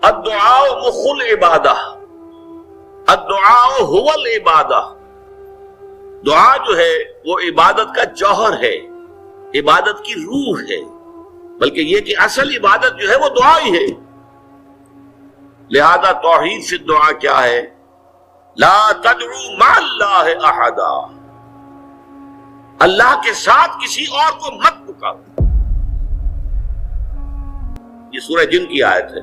الدعاء مخ العبادہ، الدعاء هو العبادہ، دعا جو ہے وہ عبادت کا جوہر ہے، عبادت کی روح ہے، بلکہ یہ کہ اصل عبادت جو ہے وہ دعا ہی ہے۔ لہذا توحید فی الدعاء کیا ہے؟ لا تدعو مع اللہ احدا، اللہ کے ساتھ کسی اور کو مت پکارو۔ یہ سورہ جن کی آیت ہے۔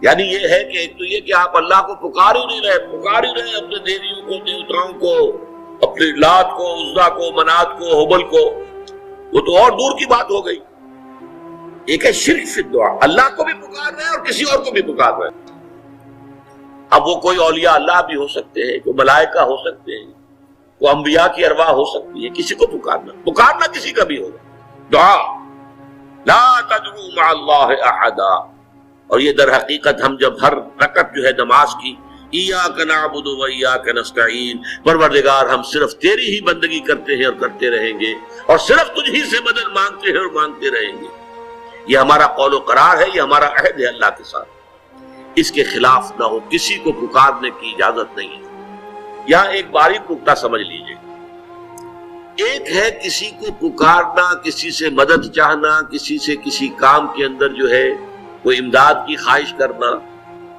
یعنی یہ ہے کہ ایک تو یہ کہ آپ اللہ کو پکار ہی نہیں رہے، پکار ہی رہے اپنے دیویوں کو، دیوتاؤں کو، اپنے لات کو، عزا کو، منات کو، حبل کو، وہ تو اور دور کی بات ہو گئی۔ ایک ہے شرک فی الدعاء، اللہ کو بھی پکار رہے ہیں اور کسی اور کو بھی پکار رہے ہیں۔ اب وہ کوئی اولیاء اللہ بھی ہو سکتے ہیں، کوئی ملائکہ ہو سکتے ہیں، کوئی انبیاء کی ارواح ہو سکتی ہے، کسی کو پکارنا کسی کا بھی ہوگا۔ دعا لا تدعو مع اللہ احدا، اور یہ در حقیقت ہم جب ہر رکعت جو ہے نماز کی ایاک نعبد و ایاک نستعین، پروردگار ہم صرف تیری ہی بندگی کرتے ہیں اور کرتے رہیں گے، اور صرف تجھ ہی سے مدد مانگتے ہیں اور مانگتے رہیں گے، یہ ہمارا قول و قرار ہے، یہ ہمارا عہد ہے اللہ کے ساتھ۔ اس کے خلاف نہ ہو، کسی کو پکارنے کی اجازت نہیں ہے۔ یہاں ایک باریک نکتہ سمجھ لیجئے، ایک ہے کسی کو پکارنا، کسی سے مدد چاہنا، کسی سے کسی کام کے اندر جو ہے کوئی امداد کی خواہش کرنا،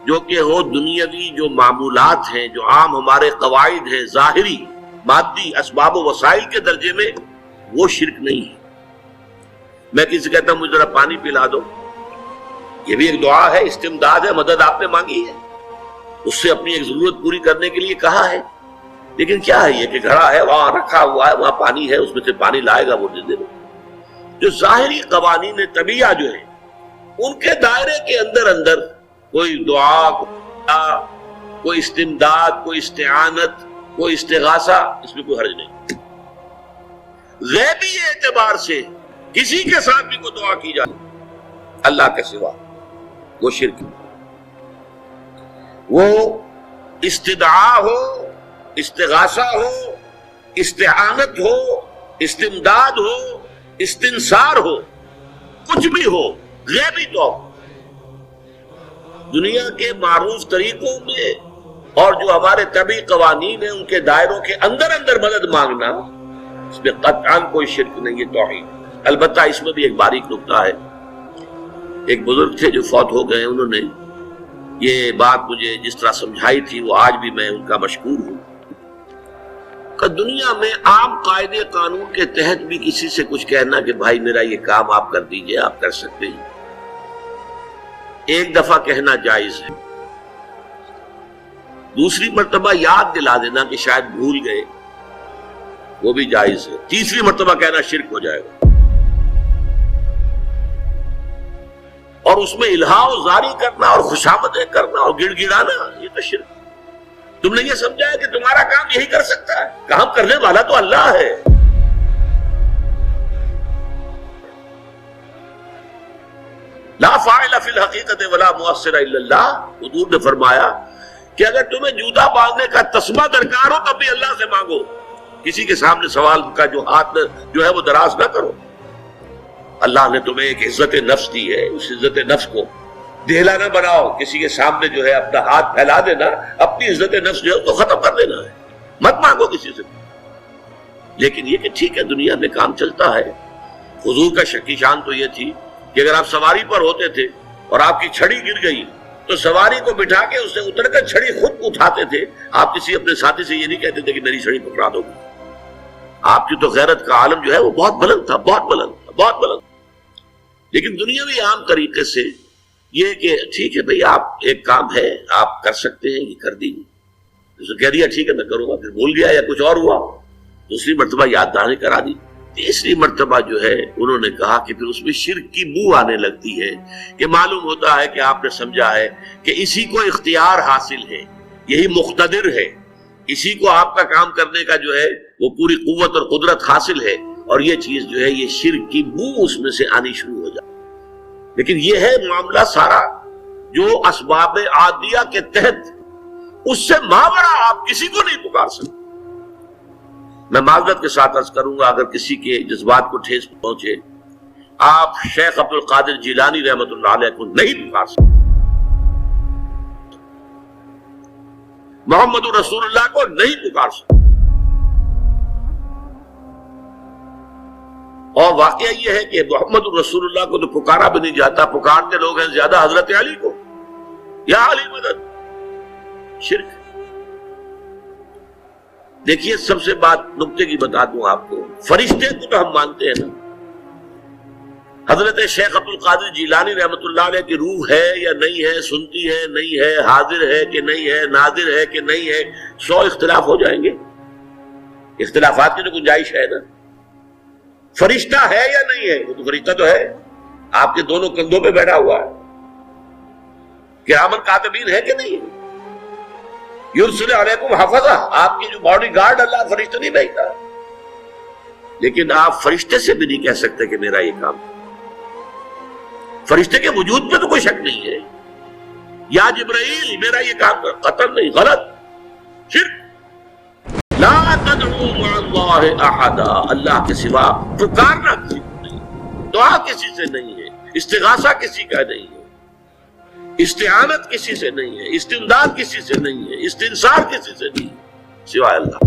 جو کہ ہو دنیاوی جو معمولات ہیں، جو عام ہمارے قواعد ہیں، ظاہری مادی اسباب و وسائل کے درجے میں، وہ شرک نہیں ہے۔ میں کسی سے کہتا ہوں مجھے ذرا پانی پلا دو، یہ بھی ایک دعا ہے، استمداد ہے، مدد آپ نے مانگی ہے، اس سے اپنی ایک ضرورت پوری کرنے کے لیے کہا ہے۔ لیکن کیا ہے یہ کہ گھڑا ہے، وہاں رکھا ہوا ہے، وہاں پانی ہے، اس میں سے پانی لائے گا وہ دے دو۔ جو ظاہری قوانین طبیعہ جو ہے ان کے دائرے کے اندر کوئی دعا، کوئی استمداد، کوئی استعانت، کوئی استغاثہ، اس میں کوئی حرج نہیں۔ غیبی اعتبار سے کسی کے ساتھ بھی کوئی دعا کی جائے اللہ کے سوا، وہ شرک ہے۔ وہ استدعا ہو، استغاثہ ہو، استعانت ہو، استمداد ہو، استنصار ہو، کچھ بھی ہو، غیبی طور دنیا کے معروف طریقوں میں اور جو ہمارے طبعی قوانین ہیں ان کے دائروں کے اندر مدد مانگنا، اس میں قطعاً کوئی شرک نہیں ہے، توحید۔ البتہ اس میں بھی ایک باریک نکتہ ہے۔ ایک بزرگ تھے جو فوت ہو گئے، انہوں نے یہ بات مجھے جس طرح سمجھائی تھی وہ آج بھی میں ان کا مشکور ہوں کہ دنیا میں عام قاعدے قانون کے تحت بھی کسی سے کچھ کہنا کہ بھائی میرا یہ کام آپ کر دیجئے، آپ کر سکتے ہیں، ایک دفعہ کہنا جائز ہے، دوسری مرتبہ یاد دلا دینا کہ شاید بھول گئے، وہ بھی جائز ہے، تیسری مرتبہ کہنا شرک ہو جائے گا۔ اور اس میں الہا و زاری کرنا اور خوشامدیں کرنا اور گڑ گڑانا، یہ تو شرک۔ تم نے یہ سمجھا ہے کہ تمہارا کام یہی کر سکتا ہے، کام کرنے والا تو اللہ ہے۔ لا فاعل فی الحقیقت ولا مؤثر الا اللہ، حضور نے فرمایا کہ اگر تمہیں جوتا باندھنے کا تسمہ درکار ہو تب بھی اللہ سے مانگو، کسی کے سامنے سوال کا جو ہاتھ جو ہے وہ دراز نہ کرو۔ اللہ نے تمہیں ایک عزت نفس دی ہے، اس عزت نفس کو دہلا نہ بناؤ، کسی کے سامنے جو ہے اپنا ہاتھ پھیلا دینا، اپنی عزت نفس جو ہے تو ختم کر دینا ہے، مت مانگو کسی سے۔ لیکن یہ کہ ٹھیک ہے دنیا میں کام چلتا ہے۔ حضور کا شکی شان تو یہ تھی کہ اگر آپ سواری پر ہوتے تھے اور آپ کی چھڑی گر گئی تو سواری کو بٹھا کے اس سے اتر کر چھڑی خود اٹھاتے تھے، آپ کسی اپنے ساتھی سے یہ نہیں کہتے تھے کہ میری چھڑی پکڑا دو۔ آپ کی تو غیرت کا عالم جو ہے وہ بہت بلند تھا، بہت بلند تھا، بہت بلند۔ لیکن دنیاوی عام طریقے سے یہ کہ ٹھیک ہے بھئی آپ ایک کام ہے آپ کر سکتے ہیں، یہ کر دیجیے، اسے کہہ دیا ٹھیک ہے میں کروں گا، پھر بھول گیا یا کچھ اور ہوا، دوسری مرتبہ یاد دہانی کرا دی، تیسری مرتبہ جو ہے انہوں نے کہا کہ پھر اس میں شرک کی بو آنے لگتی ہے کہ معلوم ہوتا ہے کہ آپ نے سمجھا ہے کہ اسی کو اختیار حاصل ہے، یہی مقتدر ہے، اسی کو آپ کا کام کرنے کا جو ہے وہ پوری قوت اور قدرت حاصل ہے، اور یہ چیز جو ہے یہ شرک کی بو اس میں سے آنی شروع ہو جائے۔ لیکن یہ ہے معاملہ سارا جو اسباب عادیہ کے تحت، اس سے ماورا آپ کسی کو نہیں پکار سکتے۔ میں معذرت کے ساتھ عرض کروں گا اگر کسی کے جذبات کو ٹھیس پہنچے، آپ شیخ عبد القادر جیلانی رحمۃ اللہ علیہ کو نہیں پکار سکتے، محمد رسول اللہ کو نہیں پکار سکتے۔ اور واقعہ یہ ہے کہ محمد رسول اللہ کو تو پکارا بھی نہیں جاتا، پکارتے لوگ ہیں زیادہ حضرت علی کو، یا علی مدد، شرک۔ دیکھیے سب سے بات نکتے کی بتا دوں آپ کو، فرشتے کو تو ہم مانتے ہیں نا، حضرت شیخ عبد القادر جیلانی رحمۃ اللہ علیہ کی روح ہے یا نہیں ہے، سنتی ہے نہیں ہے، حاضر ہے کہ نہیں ہے، ناظر ہے کہ نہیں ہے، 100 اختلاف ہو جائیں گے، اختلافات کی تو گنجائش ہے نا۔ فرشتہ ہے یا نہیں ہے؟ وہ تو فرشتہ تو ہے، آپ کے دونوں کندھوں پہ بیٹھا ہوا ہے، کرامن کاتبین ہے کہ نہیں ہے؟ یرسل علیکم حفظہ، آپ کی جو باڈی گارڈ اللہ فرشتہ نہیں بھیجتا، لیکن آپ فرشتے سے بھی نہیں کہہ سکتے کہ میرا یہ کام، فرشتے کے وجود پہ تو کوئی شک نہیں ہے، یا جبرائیل میرا یہ کام قطعا نہیں، غلط، شرک۔ لا تدعوا مع اللہ احدا، اللہ کے سوا پکارنا کسی کو نہیں، دعا کسی سے نہیں ہے، استغاثہ کسی کا نہیں ہے، استعانت کسی سے نہیں ہے، استمداد کسی سے نہیں ہے، استنصار کسی سے نہیں ہے، سوائے اللہ۔